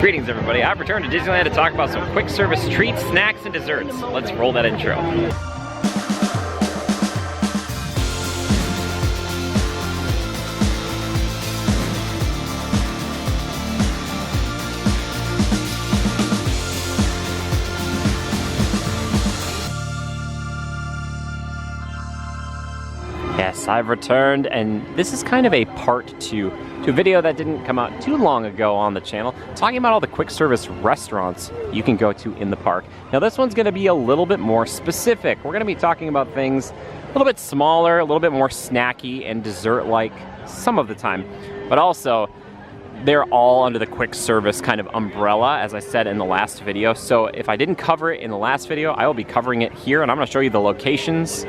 Greetings everybody, I've returned to Disneyland to talk about some quick service treats, snacks, and desserts. Let's roll that intro. Yes, I've returned, and this is kind of a part two to a video that didn't come out too long ago on the channel, talking about all the quick service restaurants you can go to in the park. Now this one's gonna be a little bit more specific. We're gonna be talking about things a little bit smaller, a little bit more snacky and dessert-like some of the time, but also they're all under the quick service kind of umbrella, as I said in the last video. So if I didn't cover it in the last video, I will be covering it here, and I'm gonna show you the locations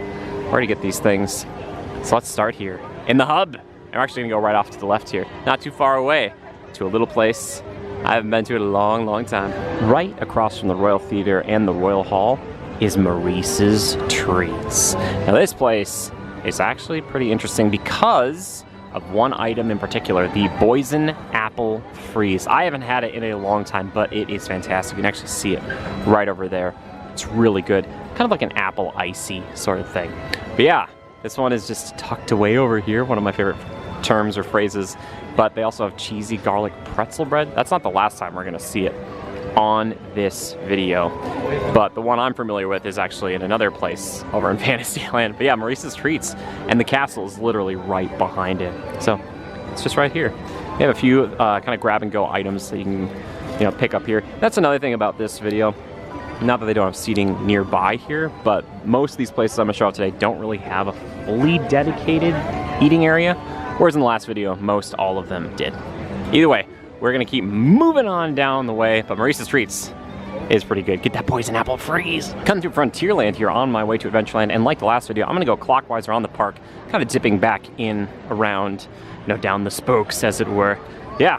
where to get these things. So let's start here in the hub. I'm actually gonna go right off to the left here, not too far away, to a little place I haven't been to in a long, long time. Right across from the Royal Theater and the Royal Hall is Maurice's Treats. Now this place is actually pretty interesting because of one item in particular, the Boysen Apple Freeze. I haven't had it in a long time, but it is fantastic. You can actually see it right over there. It's really good, kind of like an apple icy sort of thing. But yeah, this one is just tucked away over here, one of my favorite terms or phrases, but they also have cheesy garlic pretzel bread. That's not the last time we're gonna see it on this video, but the one I'm familiar with is actually in another place over in Fantasyland. But yeah, Maurice's Treats, and the castle is literally right behind it. So it's just right here. They have a few kind of grab and go items that you can pick up here. That's another thing about this video. Not that they don't have seating nearby here, but most of these places I'm gonna show off today don't really have a fully dedicated eating area, whereas in the last video, most all of them did. Either way, we're gonna keep moving on down the way, but Maurice's Treats is pretty good. Get that Boysen Apple Freeze. Coming through Frontierland here on my way to Adventureland, and like the last video, I'm gonna go clockwise around the park, kind of dipping back in around, down the spokes, as it were. Yeah.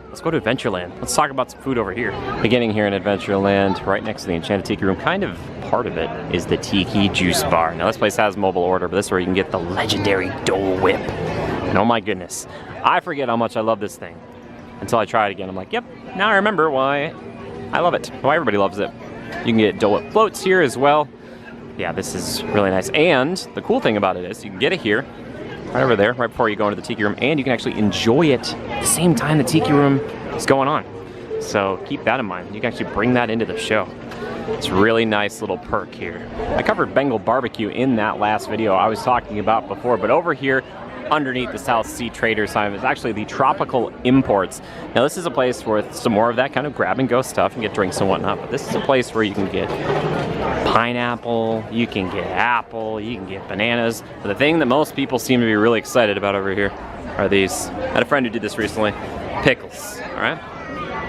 Let's go to Adventureland. Let's talk about some food over here. Beginning here in Adventureland, right next to the Enchanted Tiki Room, kind of part of it is the Tiki Juice Bar. Now this place has mobile order, but this is where you can get the legendary Dole Whip. And oh my goodness, I forget how much I love this thing until I try it again. I'm like, yep, now I remember why I love it, why everybody loves it. You can get Dole Whip floats here as well. Yeah, this is really nice. And the cool thing about it is you can get it here, right over there, right before you go into the Tiki Room, and you can actually enjoy it at the same time the Tiki Room is going on. So keep that in mind. You can actually bring that into the show. It's a really nice little perk here. I covered Bengal barbecue in that last video I was talking about before, but over here, underneath the South Sea Trader sign is actually the Tropical Imports. Now this is a place with some more of that kind of grab and go stuff and get drinks and whatnot, but this is a place where you can get pineapple, you can get apple, you can get bananas. But the thing that most people seem to be really excited about over here are these. I had a friend who did this recently. Pickles, all right?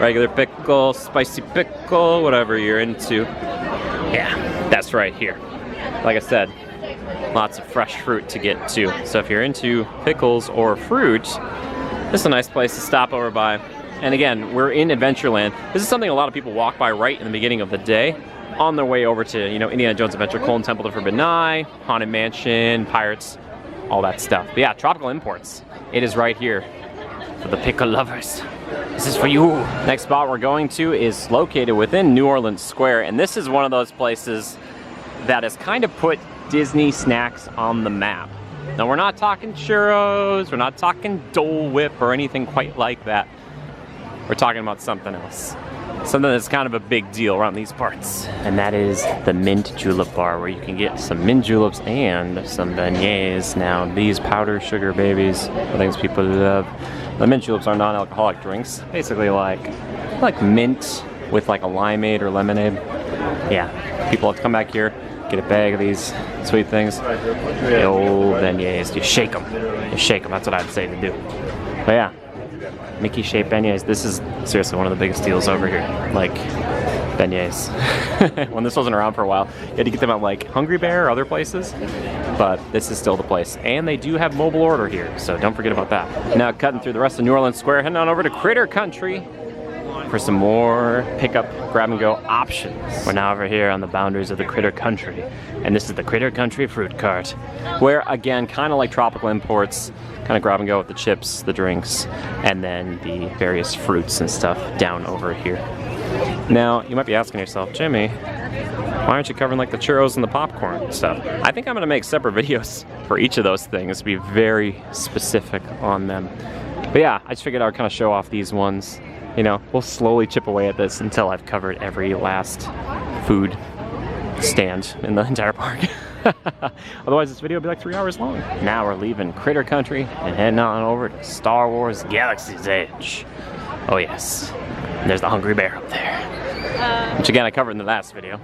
Regular pickle, spicy pickle, whatever you're into. Yeah, that's right here. Like I said, lots of fresh fruit to get to. So if you're into pickles or fruit, this is a nice place to stop over by. And again, we're in Adventureland. This is something a lot of people walk by right in the beginning of the day on their way over to, Indiana Jones Adventure, Colton Temple of the Forbidden Eye, Haunted Mansion, Pirates, all that stuff. But yeah, Tropical Imports. It is right here for the pickle lovers. This is for you. Next spot we're going to is located within New Orleans Square, and this is one of those places that has kind of put Disney snacks on the map. Now we're not talking churros, we're not talking Dole Whip or anything quite like that. We're talking about something else. Something that's kind of a big deal around these parts. And that is the Mint Julep Bar, where you can get some mint juleps and some beignets. Now these powder sugar babies are things people love. The mint juleps are non-alcoholic drinks. Basically like mint with like a limeade or lemonade. Yeah, people have to come back here, get a bag of these sweet things. The old beignets, you shake them. You shake them, that's what I'd say to do. But yeah, Mickey shaped beignets. This is seriously one of the biggest deals over here. Like, beignets. When this wasn't around for a while, you had to get them at like Hungry Bear or other places, but this is still the place. And they do have mobile order here, so don't forget about that. Now cutting through the rest of New Orleans Square, heading on over to Critter Country. for some more pickup, grab and go options. We're now over here on the boundaries of the Critter Country, and this is the Critter Country fruit cart, where again, kind of like tropical imports, kind of grab and go with the chips, the drinks, and then the various fruits and stuff down over here. Now, you might be asking yourself, Jimmy, why aren't you covering like the churros and the popcorn and stuff? I think I'm gonna make separate videos for each of those things to be very specific on them. But yeah, I just figured I would kind of show off these ones. You know, we'll slowly chip away at this until I've covered every last food stand in the entire park. Otherwise this video will be like 3 hours long. Now we're leaving Critter Country and heading on over to Star Wars Galaxy's Edge. Oh yes, and there's the hungry bear up there. Which again I covered in the last video.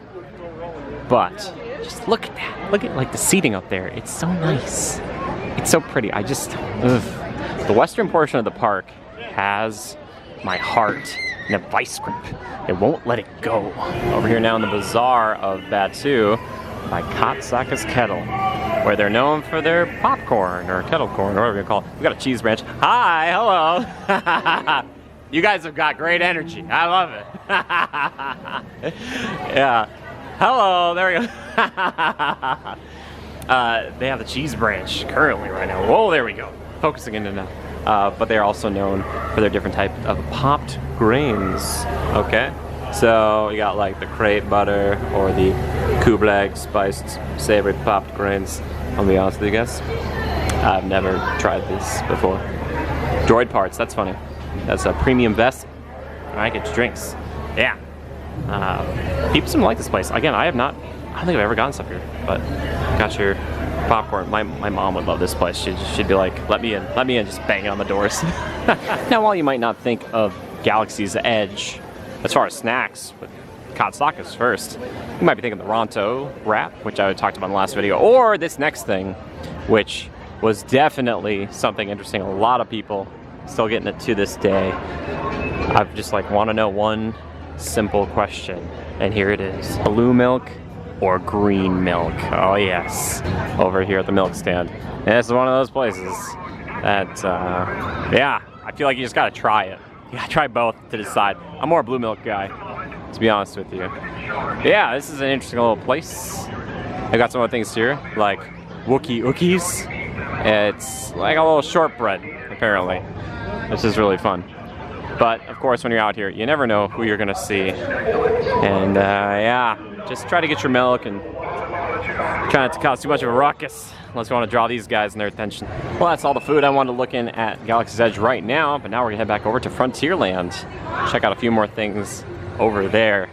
But just look at that. Look at like the seating up there. It's so nice. It's so pretty. I just, the western portion of the park has my heart in a vice grip. It won't let it go. Over here now in the bazaar of Batu by Saka's Kettle, where they're known for their popcorn or kettle corn, or whatever you call it. We got a cheese branch. Hi, hello. You guys have got great energy. I love it. Yeah. Hello, there we go. They have the cheese branch currently right now. Whoa, there we go. Focusing into now. But they're also known for their different type of popped grains. Okay, so you got like the crepe butter or the Kublag spiced savory popped grains. I'll be honest with you guys, I've never tried this before. Droid parts, that's funny. That's a premium vest. All right, get your drinks. Yeah. People seem to like this place. Again, I don't think I've ever gotten stuff here, but got your popcorn. My mom would love this place. She'd be like, let me in, just banging on the doors. Now, while you might not think of Galaxy's Edge as far as snacks, but Saka's first, you might be thinking the Ronto wrap, which I talked about in the last video, or this next thing, which was definitely something interesting. A lot of people still getting it to this day. I've just like want to know one simple question, and here it is: blue milk or green milk? Oh yes, over here at the milk stand. And this is one of those places that, yeah, I feel like you just gotta try it. You gotta try both to decide. I'm more a blue milk guy, to be honest with you. But yeah, this is an interesting little place. I got some other things here, like Wookiee Ookies. It's like a little shortbread, apparently, which is really fun. But of course, when you're out here, you never know who you're gonna see. And yeah, just try to get your milk and try not to cause too much of a ruckus, unless you want to draw these guys and their attention. Well, that's all the food I wanted to look in at Galaxy's Edge right now, but now we're gonna head back over to Frontierland. Check out a few more things over there,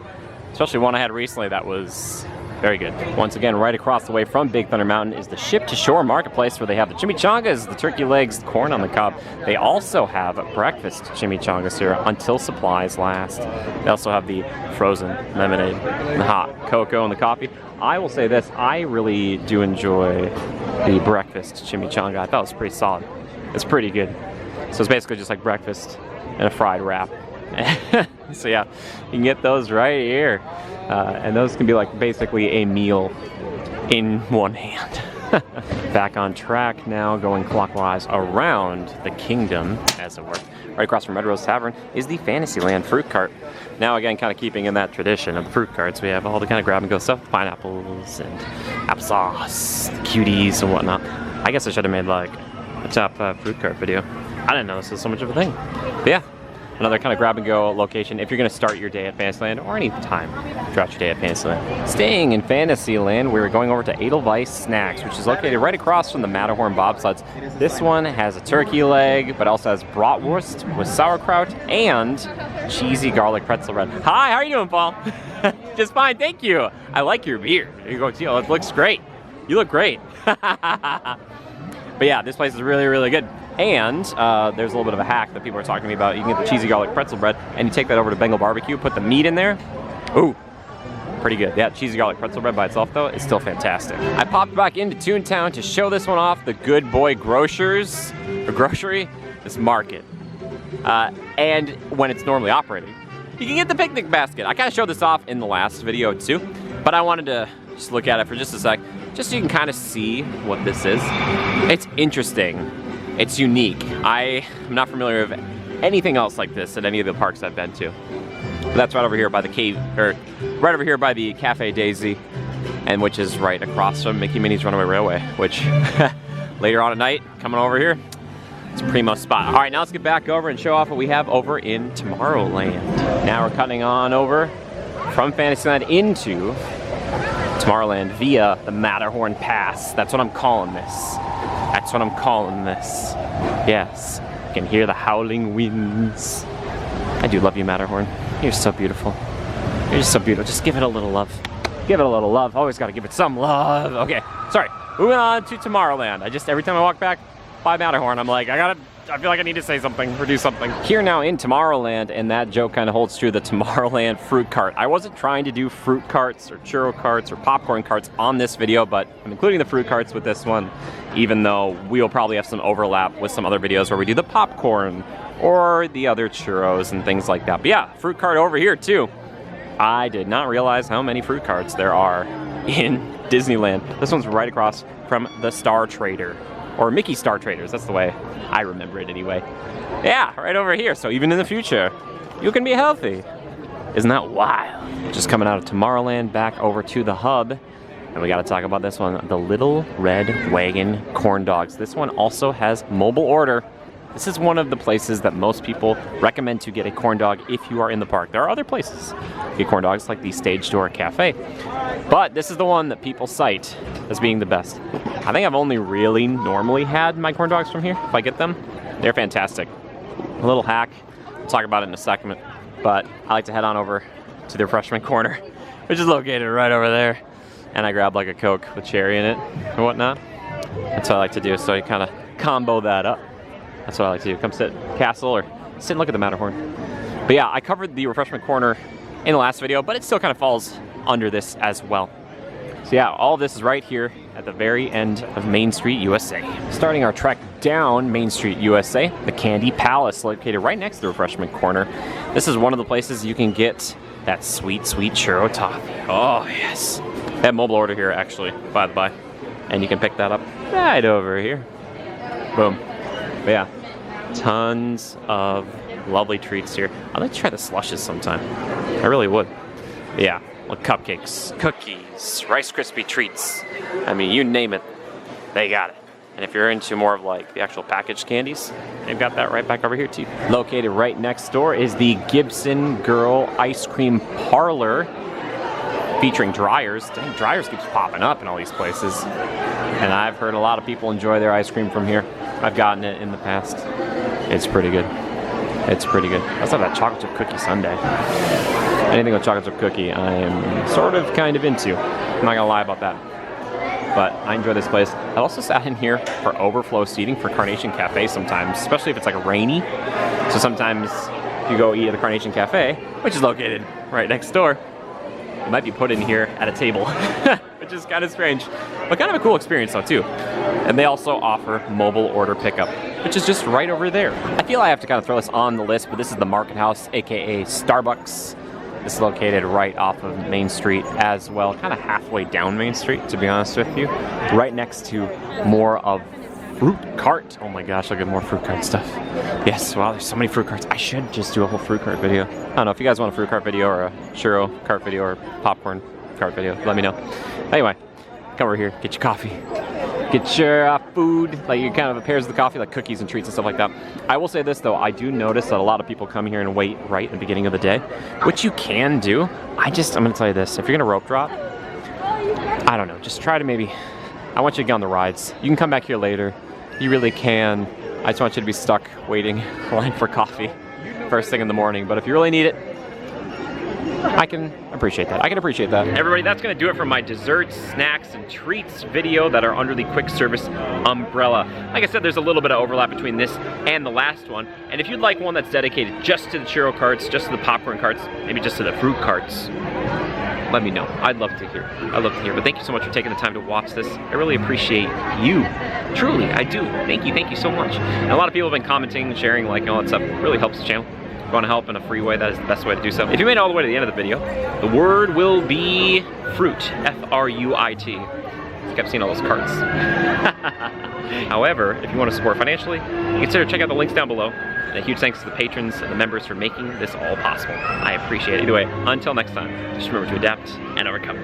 especially one I had recently that was very good. Once again, right across the way from Big Thunder Mountain is the ship-to-shore marketplace, where they have the chimichangas, the turkey legs, the corn on the cob. They also have breakfast chimichangas here until supplies last. They also have the frozen lemonade, and the hot cocoa, and the coffee. I will say this, I really do enjoy the breakfast chimichanga. I thought it was pretty solid. It's pretty good. So it's basically just like breakfast and a fried wrap. So yeah, you can get those right here. And those can be like basically a meal in one hand. Back on track now, going clockwise around the kingdom, as it were. Right across from Red Rose Tavern is the Fantasyland fruit cart. Now again, kind of keeping in that tradition of the fruit carts, we have all the kind of grab and go stuff, pineapples and applesauce, cuties and whatnot. I guess I should have made like a top fruit cart video. I didn't know this was so much of a thing. But yeah, another kind of grab and go location if you're going to start your day at Fantasyland, or any time throughout your day at Fantasyland. Staying in Fantasyland, we're going over to Edelweiss Snacks, which is located right across from the Matterhorn bobsleds. This one has a turkey leg, but also has bratwurst with sauerkraut and cheesy garlic pretzel bread. Hi, how are you doing, Paul? Just fine, thank you. I like your beard. You go, it looks great. You look great. But yeah, this place is really, really good. And there's a little bit of a hack that people are talking to me about. You can get the cheesy garlic pretzel bread, and you take that over to Bengal barbecue, put the meat in there. Ooh, pretty good. Yeah, cheesy garlic pretzel bread by itself, though, is still fantastic. I popped back into Toontown to show this one off, the Good Boy Grocers, or grocery, this market. And when it's normally operating, you can get the picnic basket. I kind of showed this off in the last video, too, but I wanted to just look at it for just a sec, just so you can kind of see what this is. It's interesting. It's unique. I'm not familiar with anything else like this at any of the parks I've been to. But that's right over here by the cave, or right over here by the Cafe Daisy, and which is right across from Mickey Minnie's Runaway Railway, which later on at night, coming over here, it's a primo spot. All right, now let's get back over and show off what we have over in Tomorrowland. Now we're cutting on over from Fantasyland into Tomorrowland via the Matterhorn Pass. That's what I'm calling this. That's what I'm calling this. Yes, you can hear the howling winds. I do love you, Matterhorn. You're so beautiful. You're just so beautiful. Just give it a little love. Give it a little love. Always got to give it some love. Okay, sorry. Moving on to Tomorrowland. Every time I walk back by Matterhorn, I'm like, I feel like I need to say something or do something. Here now in Tomorrowland, and that joke kind of holds true, the Tomorrowland fruit cart. I wasn't trying to do fruit carts or churro carts or popcorn carts on this video, but I'm including the fruit carts with this one, even though we'll probably have some overlap with some other videos where we do the popcorn or the other churros and things like that. But yeah, fruit cart over here too. I did not realize how many fruit carts there are in Disneyland. This one's right across from the Star Trader, or Mickey Star Traders, that's the way I remember it anyway. Yeah, right over here, so even in the future, you can be healthy. Isn't that wild? Just coming out of Tomorrowland back over to the hub, and we gotta talk about this one, the Little Red Wagon corn dogs. This one also has mobile order. This is one of the places that most people recommend to get a corn dog if you are in the park. There are other places to get corn dogs, like the Stage Door Cafe, but this is the one that people cite as being the best. I think I've only really normally had my corn dogs from here. If I get them, they're fantastic. A little hack, we'll talk about it in a second, but I like to head on over to the refreshment corner, which is located right over there, and I grab like a Coke with cherry in it and whatnot. That's what I like to do, so you kind of combo that up. That's what I like to do. Come sit at Castle or sit and look at the Matterhorn. But yeah, I covered the refreshment corner in the last video, but it still kind of falls under this as well. So yeah, all of this is right here at the very end of Main Street, USA. Starting our trek down Main Street, USA, the Candy Palace, located right next to the refreshment corner. This is one of the places you can get that sweet, sweet churro toffee. Oh yes. They have mobile order here actually, by the by. And you can pick that up right over here. Boom. But yeah, tons of lovely treats here. I'd like to try the slushes sometime. I really would. But yeah, well, cupcakes, cookies, Rice Krispie treats. I mean, you name it, they got it. And if you're into more of like the actual packaged candies, they've got that right back over here too. Located right next door is the Gibson Girl Ice Cream Parlor, featuring dryers. Dang, dryers keeps popping up in all these places. And I've heard a lot of people enjoy their ice cream from here. I've gotten it in the past. It's pretty good. It's pretty good. I also have that chocolate chip cookie sundae. Anything with chocolate chip cookie, I am sort of kind of into. I'm not gonna lie about that. But I enjoy this place. I've also sat in here for overflow seating for Carnation Cafe sometimes, especially if it's like rainy. So sometimes if you go eat at the Carnation Cafe, which is located right next door, you might be put in here at a table, which is kind of strange, but kind of a cool experience though too. And they also offer mobile order pickup, which is just right over there. I feel I have to kind of throw this on the list, but this is the Market House, aka Starbucks. This is located right off of Main Street as well, kind of halfway down Main Street, to be honest with you. Right next to more of fruit cart. Oh my gosh, look at more fruit cart stuff. Yes, wow, there's so many fruit carts. I should just do a whole fruit cart video. I don't know, if you guys want a fruit cart video or a churro cart video or popcorn cart video, let me know. Anyway, come over here, get your coffee. Get your food, like you kind of pairs the coffee, like cookies and treats and stuff like that. I will say this though, I do notice that a lot of people come here and wait right in the beginning of the day, which you can do. I'm gonna tell you this, if you're gonna rope drop, I don't know, just try to maybe, I want you to get on the rides. You can come back here later, you really can. I just want you to be stuck waiting in line for coffee first thing in the morning, but if you really need it, I can appreciate that. I can appreciate that. Everybody, that's gonna do it for my desserts, snacks, and treats video that are under the quick service umbrella. Like I said, there's a little bit of overlap between this and the last one. And if you'd like one that's dedicated just to the churro carts, just to the popcorn carts, maybe just to the fruit carts, let me know. I'd love to hear. I'd love to hear. But thank you so much for taking the time to watch this. I really appreciate you. Truly, I do. Thank you so much. And a lot of people have been commenting, sharing, liking, all that stuff. It really helps the channel. If you want to help in a free way, that is the best way to do so. If you made it all the way to the end of the video, the word will be fruit, F-R-U-I-T. I kept seeing all those carts. However, if you want to support financially, consider checking out the links down below. And a huge thanks to the patrons and the members for making this all possible. I appreciate it. Either way, until next time, just remember to adapt and overcome.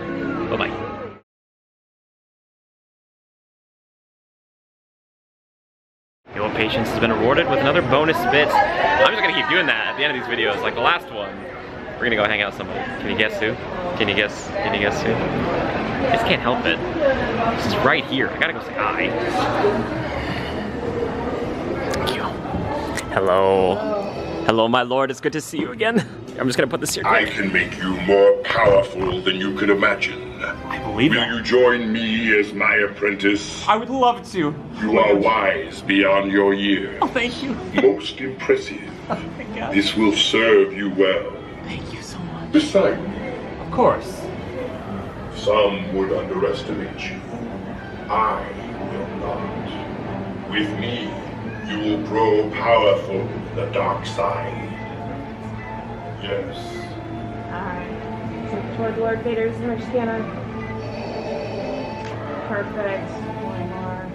Bye-bye. Your patience has been rewarded with another bonus bit. I'm just gonna keep doing that at the end of these videos, like the last one. We're gonna go hang out with somebody. Can you guess who? Can you guess who? I just can't help it. This is right here. I gotta go say hi. Thank you. Hello. Hello, my lord. It's good to see you again. I'm just gonna put this here. I can make you more powerful than you could imagine. I believe Will that. you join me as my apprentice? I would love to. You are wise beyond your years. Oh, thank you. Most impressive. Oh my God. This will serve you well. Thank you so much. Beside me, Of course. some would underestimate you. I will not. With me, you will grow powerful in the dark side. Yes. Alright. So toward Lord Vader's image scanner. Perfect. One more.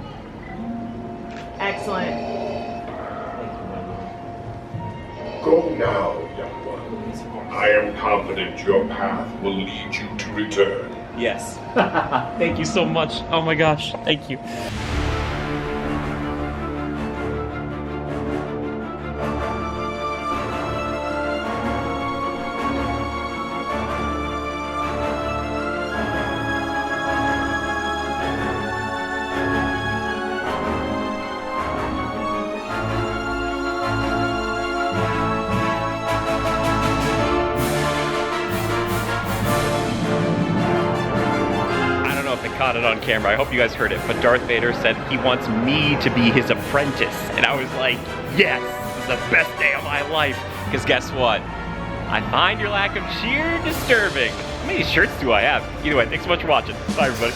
Excellent. Go now, young one. I am confident your path will lead you to return. Yes. Thank you so much. Oh my gosh. Thank you. Caught it on camera. I hope you guys heard it, but Darth Vader said he wants me to be his apprentice, and I was like, yes, this is the best day of my life, because guess what? I find your lack of cheer disturbing. How many shirts do I have? Either way, thanks so much for watching. Bye, everybody.